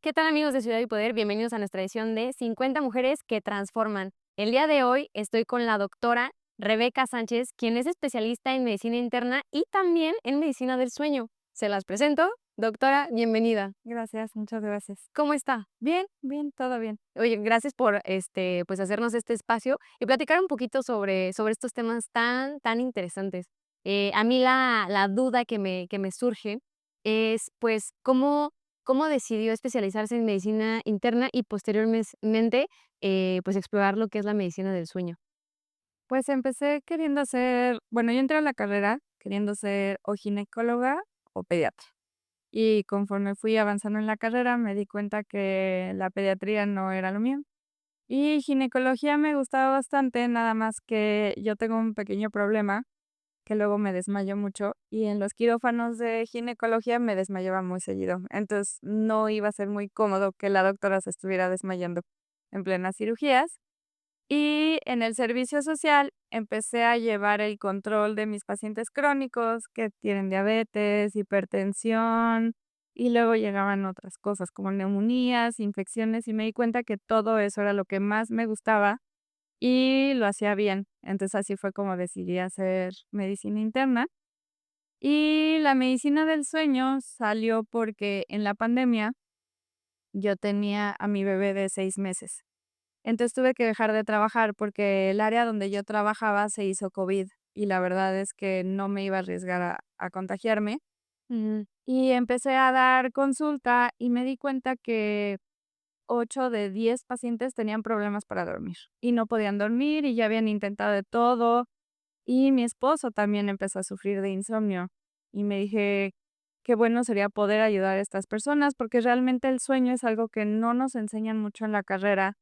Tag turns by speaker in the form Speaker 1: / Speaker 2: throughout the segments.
Speaker 1: ¿Qué tal amigos de Ciudad y Poder? Bienvenidos a nuestra edición de 50 mujeres que transforman. El día de hoy estoy con la doctora Rebeca Sánchez, quien es especialista en medicina interna y también en medicina del sueño. Se las presento. Doctora, bienvenida.
Speaker 2: Gracias, muchas gracias.
Speaker 1: ¿Cómo está?
Speaker 2: Bien, bien, todo bien.
Speaker 1: Oye, gracias por pues hacernos este espacio y platicar un poquito sobre estos temas tan interesantes. A mí la duda que me surge es, pues, ¿cómo decidió especializarse en medicina interna y posteriormente, pues, explorar lo que es la medicina del sueño?
Speaker 2: Pues empecé queriendo ser, bueno, yo entré a la carrera queriendo ser o ginecóloga o pediatra. Y conforme fui avanzando en la carrera, me di cuenta que la pediatría no era lo mío. Y ginecología me gustaba bastante, nada más que yo tengo un pequeño problema, que luego me desmayo mucho, y en los quirófanos de ginecología me desmayaba muy seguido. Entonces no iba a ser muy cómodo que la doctora se estuviera desmayando en plenas cirugías. Y en el servicio social empecé a llevar el control de mis pacientes crónicos que tienen diabetes, hipertensión, y luego llegaban otras cosas como neumonías, infecciones, y me di cuenta que todo eso era lo que más me gustaba y lo hacía bien. Entonces así fue como decidí hacer medicina interna. Y la medicina del sueño salió porque en la pandemia yo tenía a mi bebé de 6 meses. Entonces tuve que dejar de trabajar porque el área donde yo trabajaba se hizo COVID y la verdad es que no me iba a arriesgar a contagiarme.
Speaker 1: Ujú.
Speaker 2: Y empecé a dar consulta y me di cuenta que 8 de 10 pacientes tenían problemas para dormir y no podían dormir y ya habían intentado de todo. Y mi esposo también empezó a sufrir de insomnio y me dije, qué bueno sería poder ayudar a estas personas porque realmente el sueño es algo que no nos enseñan mucho en la carrera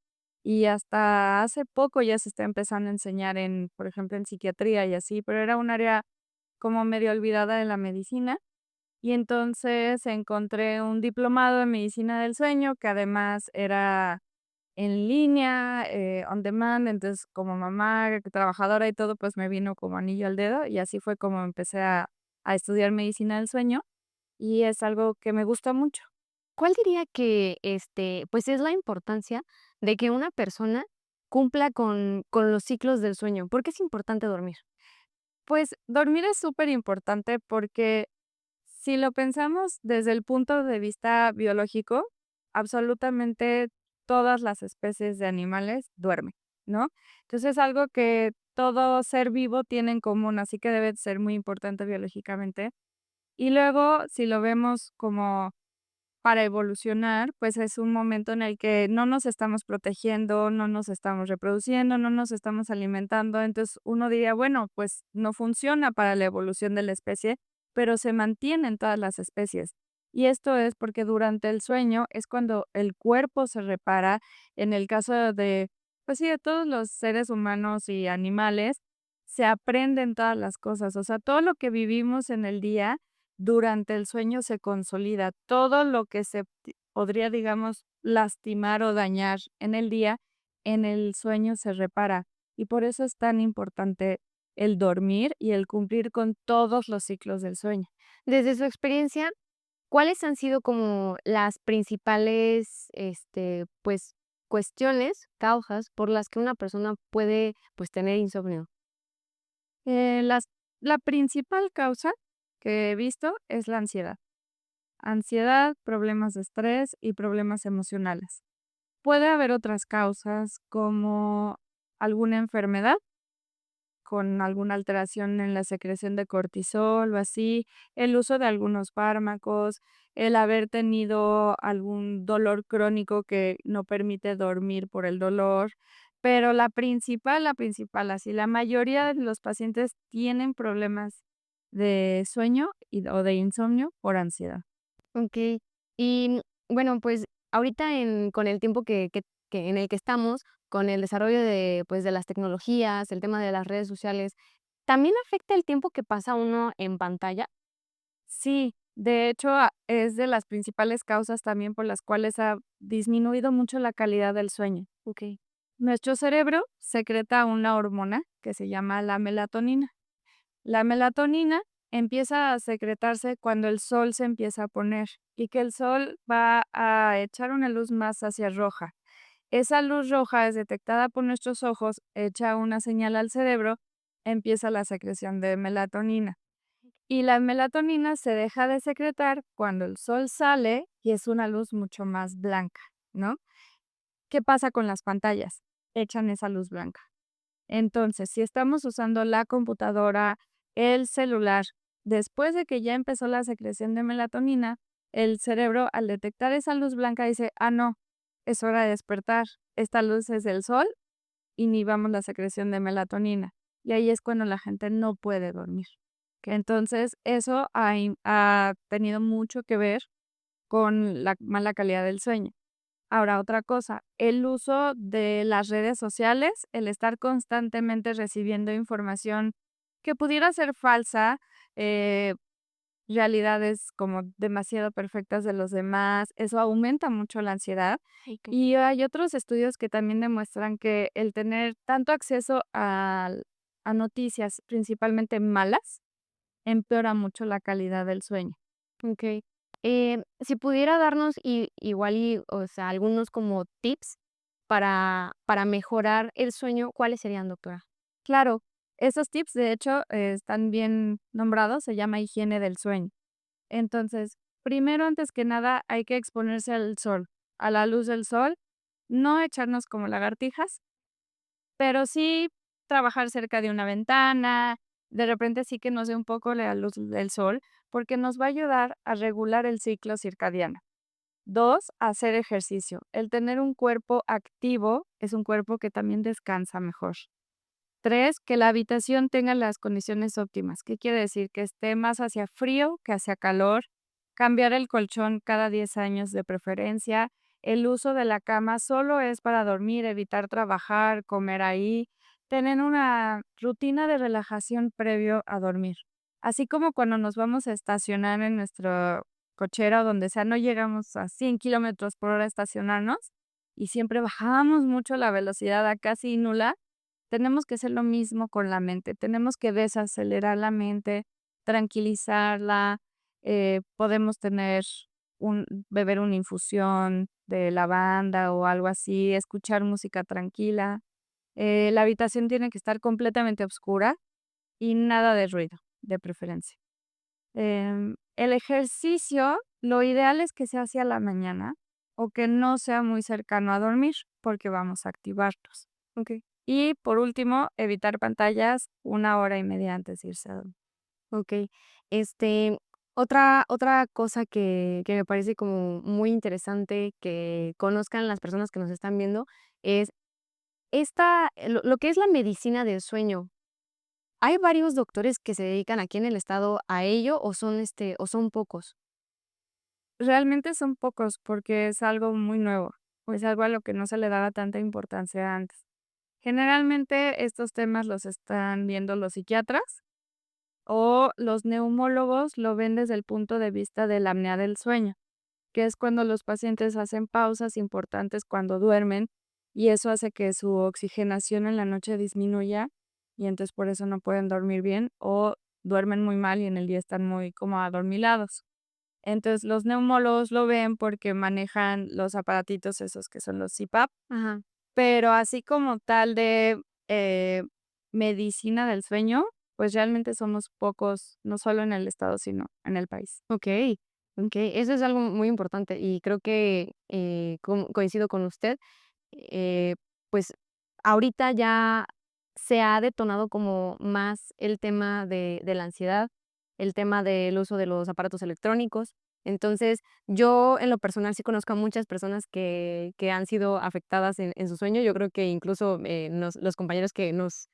Speaker 2: y hasta hace poco ya se está empezando a enseñar en, por ejemplo, en psiquiatría y así, pero era un área como medio olvidada de la medicina. Y entonces encontré un diplomado en medicina del sueño que además era en línea, on demand, entonces como mamá trabajadora y todo, pues me vino como anillo al dedo y así fue como empecé a estudiar medicina del sueño y es algo que me gusta mucho.
Speaker 1: ¿Cuál diría que, pues, es la importancia de que una persona cumpla con los ciclos del sueño? ¿Por qué es importante dormir?
Speaker 2: Pues dormir es súper importante porque si lo pensamos desde el punto de vista biológico, absolutamente todas las especies de animales duermen, ¿no? Entonces es algo que todo ser vivo tiene en común, así que debe ser muy importante biológicamente. Y luego, si lo vemos como para evolucionar, pues es un momento en el que no nos estamos protegiendo, no nos estamos reproduciendo, no nos estamos alimentando. Entonces uno diría, bueno, pues no funciona para la evolución de la especie, pero se mantienen todas las especies. Y esto es porque durante el sueño es cuando el cuerpo se repara. En el caso de, pues sí, de todos los seres humanos y animales, se aprenden todas las cosas. O sea, todo lo que vivimos en el día durante el sueño se consolida. Todo lo que se podría, digamos, lastimar o dañar en el día, en el sueño se repara. Y por eso es tan importante el dormir y el cumplir con todos los ciclos del sueño.
Speaker 1: Desde su experiencia, ¿cuáles han sido como las principales, pues, cuestiones, causas por las que una persona puede, pues, tener insomnio?
Speaker 2: Las la principal causa que he visto es la ansiedad. Ansiedad, problemas de estrés y problemas emocionales. Puede haber otras causas como alguna enfermedad con alguna alteración en la secreción de cortisol o así, el uso de algunos fármacos, el haber tenido algún dolor crónico que no permite dormir por el dolor, pero la principal, así la mayoría de los pacientes tienen problemas de sueño o de insomnio por ansiedad.
Speaker 1: Okey. Y, bueno, pues, ahorita con el tiempo que en el que estamos, con el desarrollo de, pues, de las tecnologías, el tema de las redes sociales, ¿también afecta el tiempo que pasa uno en pantalla?
Speaker 2: Sí, de hecho, es de las principales causas también por las cuales ha disminuido mucho la calidad del sueño.
Speaker 1: Okey.
Speaker 2: Nuestro cerebro secreta una hormona que se llama la melatonina. La melatonina empieza a secretarse cuando el sol se empieza a poner y que el sol va a echar una luz más hacia roja. Esa luz roja es detectada por nuestros ojos, echa una señal al cerebro, empieza la secreción de melatonina. Y la melatonina se deja de secretar cuando el sol sale y es una luz mucho más blanca, ¿no? ¿Qué pasa con las pantallas? Echan esa luz blanca. Entonces, si estamos usando la computadora, el celular, después de que ya empezó la secreción de melatonina, el cerebro al detectar esa luz blanca dice, ah, no, es hora de despertar, esta luz es del sol, inhibamos la secreción de melatonina. Y ahí es cuando la gente no puede dormir. Que entonces, eso ha tenido mucho que ver con la mala calidad del sueño. Ahora, otra cosa, el uso de las redes sociales, el estar constantemente recibiendo información que pudiera ser falsa, eh, realidades como demasiado perfectas de los demás, eso aumenta mucho la ansiedad.
Speaker 1: Okey.
Speaker 2: Y hay otros estudios que también demuestran que el tener tanto acceso a noticias, principalmente malas, empeora mucho la calidad del sueño.
Speaker 1: Okey. Si pudiera darnos igual y, o sea, algunos como tips para mejorar el sueño, ¿cuáles serían, doctora?
Speaker 2: Claro, esos tips, de hecho, están bien nombrados, se llama higiene del sueño. Entonces, primero, antes que nada, hay que exponerse al sol, a la luz del sol, no echarnos como lagartijas, pero sí trabajar cerca de una ventana, de repente sí que nos dé un poco la luz del sol, porque nos va a ayudar a regular el ciclo circadiano. 2, hacer ejercicio. El tener un cuerpo activo es un cuerpo que también descansa mejor. 3, que la habitación tenga las condiciones óptimas. ¿Qué quiere decir? Que esté más hacia frío que hacia calor. Cambiar el colchón cada 10 años de preferencia. El uso de la cama solo es para dormir, evitar trabajar, comer ahí. Tener una rutina de relajación previo a dormir. Así como cuando nos vamos a estacionar en nuestra cochera o donde sea, no llegamos a 100 kilómetros por hora a estacionarnos y siempre bajamos mucho la velocidad a casi nula. Tenemos que hacer lo mismo con la mente, tenemos que desacelerar la mente, tranquilizarla, podemos beber una infusión de lavanda o algo así, escuchar música tranquila. La habitación tiene que estar completamente oscura y nada de ruido, de preferencia. El ejercicio, lo ideal es que sea hacia la mañana o que no sea muy cercano a dormir, porque vamos a activarnos.
Speaker 1: Okey,
Speaker 2: Y por último, evitar pantallas 1 hora y media antes de irse a dormir.
Speaker 1: okey. Este, otra cosa que me parece como muy interesante que conozcan las personas que nos están viendo es lo que es la medicina del sueño. ¿Hay varios doctores que se dedican aquí en el estado a ello o son pocos?
Speaker 2: Realmente son pocos porque es algo muy nuevo, o es algo a lo que no se le daba tanta importancia antes. Generalmente estos temas los están viendo los psiquiatras o los neumólogos lo ven desde el punto de vista de la apnea del sueño, que es cuando los pacientes hacen pausas importantes cuando duermen y eso hace que su oxigenación en la noche disminuya y entonces por eso no pueden dormir bien o duermen muy mal y en el día están muy como adormilados. Entonces los neumólogos lo ven porque manejan los aparatitos esos que son los CPAP,
Speaker 1: Ajá.
Speaker 2: pero así como tal de eh, medicina del sueño, pues realmente somos pocos, no solo en el estado, sino en el país.
Speaker 1: Okey, okey, eso es algo muy importante y creo que, coincido con usted. Pues, ahorita ya se ha detonado como más el tema de la ansiedad, el tema del uso de los aparatos electrónicos. Entonces, yo en lo personal sí conozco a muchas personas que han sido afectadas en su sueño. Yo creo que incluso, los compañeros que nos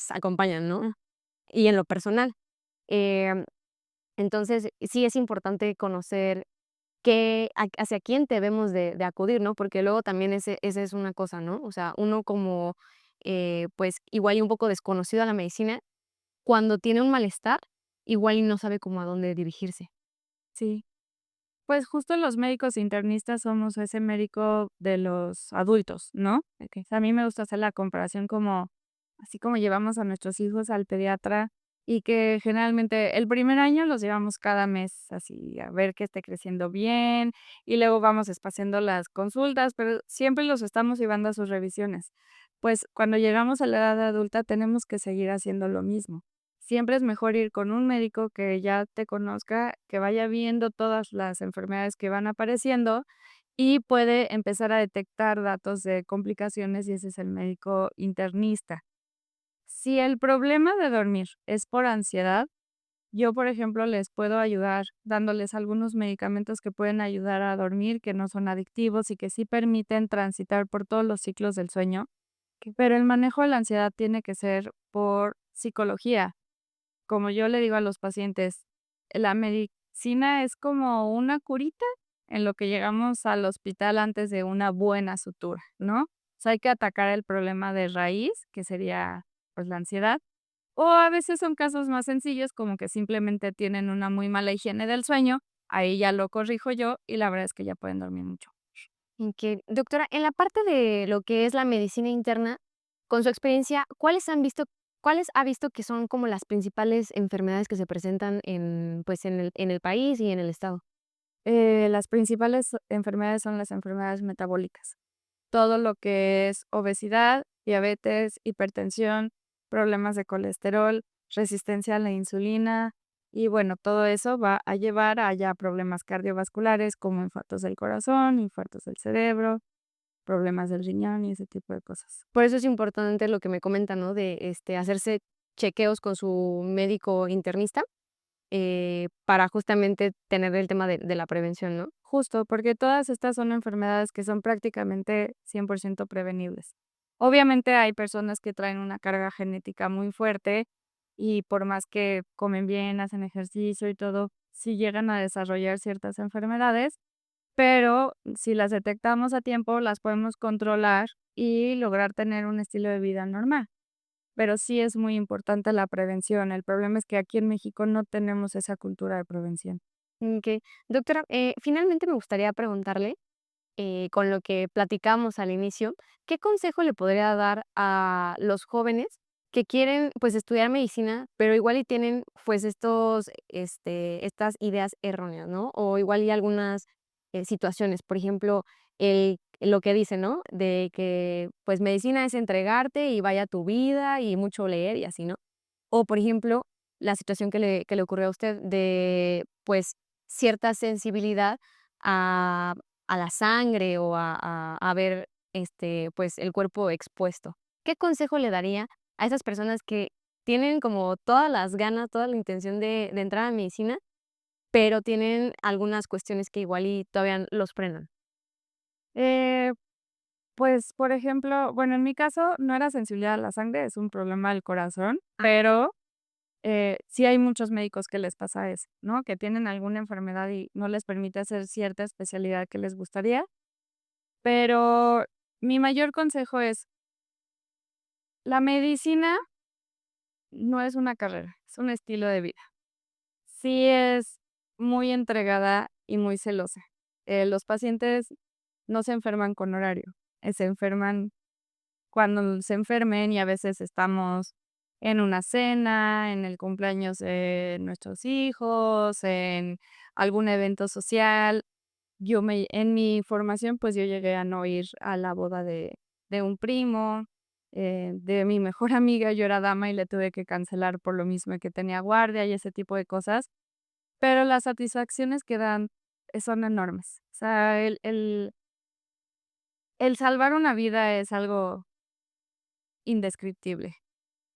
Speaker 1: acompañan, ¿no?
Speaker 2: Mm,
Speaker 1: Y en lo personal. Em, entonces, sí es importante conocer hacia quién debemos de acudir, ¿no? Porque luego también esa es una cosa, ¿no? O sea, uno como, pues, igual y un poco desconocido a la medicina, cuando tiene un malestar, igual y no sabe cómo a dónde dirigirse.
Speaker 2: sí, pues justo los médicos internistas somos ese médico de los adultos, ¿no?
Speaker 1: Okey.
Speaker 2: O sea, a mí me gusta hacer la comparación como, así como llevamos a nuestros hijos al pediatra, y que generalmente el primer año los llevamos cada mes así a ver que esté creciendo bien y luego vamos espaciando las consultas, pero siempre los estamos llevando a sus revisiones. Pues cuando llegamos a la edad adulta tenemos que seguir haciendo lo mismo. Siempre es mejor ir con un médico que ya te conozca, que vaya viendo todas las enfermedades que van apareciendo y puede empezar a detectar datos de complicaciones y ese es el médico internista. Si el problema de dormir es por ansiedad, yo, por ejemplo, les puedo ayudar dándoles algunos medicamentos que pueden ayudar a dormir, que no son adictivos y que sí permiten transitar por todos los ciclos del sueño. Pero el manejo de la ansiedad tiene que ser por psicología. Como yo le digo a los pacientes, la medicina es como una curita en lo que llegamos al hospital antes de una buena sutura, ¿no? O sea, hay que atacar el problema de raíz, que sería pues la ansiedad, o a veces son casos más sencillos, como que simplemente tienen una muy mala higiene del sueño, ahí ya lo corrijo yo y la verdad es que ya pueden dormir mucho.
Speaker 1: Doctora, en la parte de lo que es la medicina interna, con su experiencia, cuáles ha visto que son como las principales enfermedades que se presentan en, pues, en el país y en el estado?
Speaker 2: Las principales enfermedades son las enfermedades metabólicas. Todo lo que es obesidad, diabetes, hipertensión, problemas de colesterol, resistencia a la insulina y bueno, todo eso va a llevar a ya problemas cardiovasculares como infartos del corazón, infartos del cerebro, problemas del riñón y ese tipo de cosas.
Speaker 1: Por eso es importante lo que me comenta, ¿no? De, hacerse chequeos con su médico internista, para justamente tener el tema de la prevención, ¿no?
Speaker 2: Justo, porque todas estas son enfermedades que son prácticamente 100% prevenibles. Obviamente hay personas que traen una carga genética muy fuerte y por más que comen bien, hacen ejercicio y todo, sí llegan a desarrollar ciertas enfermedades, pero si las detectamos a tiempo, las podemos controlar y lograr tener un estilo de vida normal. Pero sí es muy importante la prevención. El problema es que aquí en México no tenemos esa cultura de prevención.
Speaker 1: Okey. Doctora, finalmente me gustaría preguntarle, con lo que platicamos al inicio, ¿qué consejo le podría dar a los jóvenes que quieren, pues, estudiar medicina, pero igual y tienen, pues, estas ideas erróneas, ¿no? O igual y algunas, situaciones, por ejemplo, lo que dicen, ¿no? De que, pues, medicina es entregarte y vaya tu vida y mucho leer y así, ¿no? O, por ejemplo, la situación que le ocurrió a usted de, pues, cierta sensibilidad a la sangre o a ver, pues, el cuerpo expuesto. ¿Qué consejo le daría a esas personas que tienen como todas las ganas, toda la intención de entrar a medicina, pero tienen algunas cuestiones que igual y todavía los frenan?
Speaker 2: Eh, pues, por ejemplo, bueno, en mi caso no era sensibilidad a la sangre, es un problema del corazón, pero, sí hay muchos médicos que les pasa eso, ¿no? Que tienen alguna enfermedad y no les permite hacer cierta especialidad que les gustaría, pero mi mayor consejo es, la medicina no es una carrera, es un estilo de vida. Sí es muy entregada y muy celosa. Los pacientes no se enferman con horario, se enferman cuando se enfermen y a veces estamos en una cena, en el cumpleaños de nuestros hijos, en algún evento social. En mi formación, pues yo llegué a no ir a la boda de un primo, de mi mejor amiga, yo era dama y le tuve que cancelar por lo mismo que tenía guardia y ese tipo de cosas, pero las satisfacciones que dan son enormes. O sea, el salvar una vida es algo indescriptible.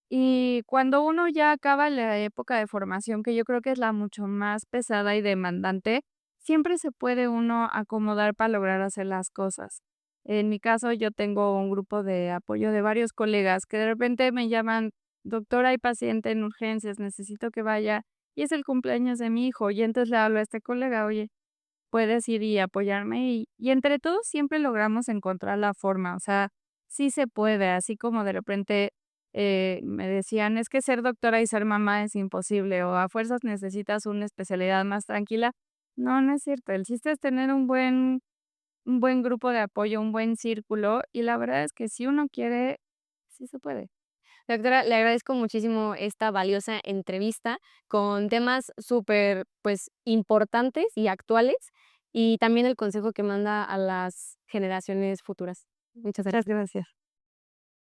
Speaker 2: Y cuando uno ya acaba la época de formación, que yo creo que es la mucho más pesada y demandante, siempre se puede uno acomodar para lograr hacer las cosas. En mi caso, yo tengo un grupo de apoyo de varios colegas que de repente me llaman, doctora, hay paciente en urgencias, necesito que vaya, y es el cumpleaños de mi hijo, y entonces le hablo a este colega, oye, puedes ir y apoyarme, y entre todos siempre logramos encontrar la forma, o sea, sí se puede, así como de repente, me decían: "Es que ser doctora y ser mamá es imposible, o a fuerzas necesitas una especialidad más tranquila". No, no es cierto, el chiste es tener un buen grupo de apoyo, un buen círculo, y la verdad es que si uno quiere, sí se puede.
Speaker 1: Doctora, le agradezco muchísimo esta valiosa entrevista con temas súper, pues, importantes y actuales, y también el consejo que manda a las generaciones futuras. Muchas
Speaker 2: Muchas
Speaker 1: gracias.
Speaker 2: gracias.